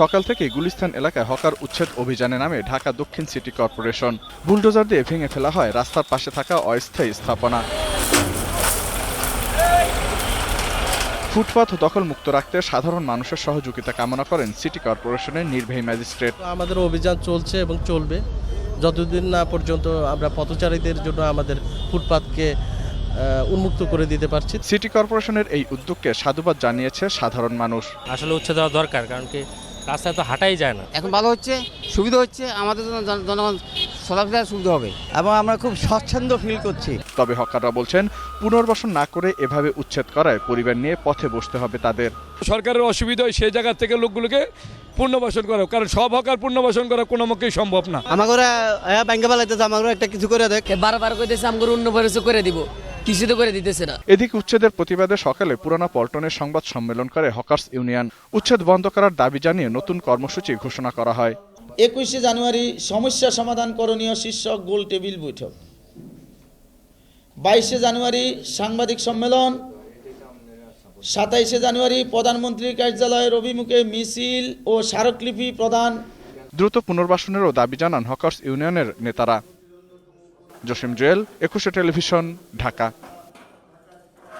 সকাল থেকে গুলিস্তান এলাকায় হকার উচ্ছেদ অভিযানে নামে ঢাকা দক্ষিণ সিটি কর্পোরেশন। বুলডোজার দিয়ে ভেঙে ফেলা হয় রাস্তার পাশে থাকা অস্থায়ী স্থাপনা। ফুটপাত দখলমুক্ত রাখতে সাধারণ মানুষের সহযোগিতা কামনা করেন সিটি কর্পোরেশনের নির্বাহী ম্যাজিস্ট্রেট। আমাদের অভিযান চলছে এবং চলবে যতদিন না পর্যন্ত আমরা পথচারীদের জন্য আমাদের ফুটপাতকে উন্মুক্ত করে দিতে পারছি। সিটি কর্পোরেশনের এই উদ্যোগকে সাধুবাদ জানিয়েছে সাধারণ মানুষ। আসলে উচ্ছেদ দেওয়া দরকার, কারণ কি রাস্তায় তো হাঁটাই যায় না। এখন ভালো হচ্ছে, সুবিধা হচ্ছে, আমাদের জন্য জনগণ চলাফেরার সুবিধা হবে এবং আমরা খুব স্বচ্ছন্দ ফিল করছি। তবে হকাররা বলছেন, পুনর্বাসন না করে এভাবে উচ্ছেদ করায় পরিবার নিয়ে পথে বসতে হবে তাদের। সরকারের অসুবিধা হয় সেই জায়গা থেকে লোকগুলোকে পুনর্বাসন করা, কারণ সব হকার পুনর্বাসন করা কোনো মতেই সম্ভব না। আমাকে ব্যাংকে বেলাইতেছে, আমাকে একটা কিছু করে দেখ। বারবার কইতেছে আমাকে অন্য পরিচয় করে দিব, কিছু তো করে দিতেছে না। এদিকে উচ্ছেদের প্রতিবাদে সকালে পুরানা পল্টনের সংবাদ সম্মেলন করে হকার্স ইউনিয়ন। উচ্ছেদ বন্ধ করার দাবি জানিয়ে নতুন কর্মসূচি ঘোষণা করা হয়। 21শে জানুয়ারি সমস্যা সমাধান করণীয় শীর্ষক গোল টেবিল বৈঠক, 22শে জানুয়ারি সাংবাদিক সম্মেলন, 27শে জানুয়ারি প্রধানমন্ত্রীর কার্যালয়ের অভিমুখে মিছিল ও স্মারকলিপি প্রদান। দ্রুত পুনর্বাসনেরও দাবি জানান হকার্স ইউনিয়নের নেতারা। জসিম জুয়েল, 21শে টেলিভিশন, ঢাকা।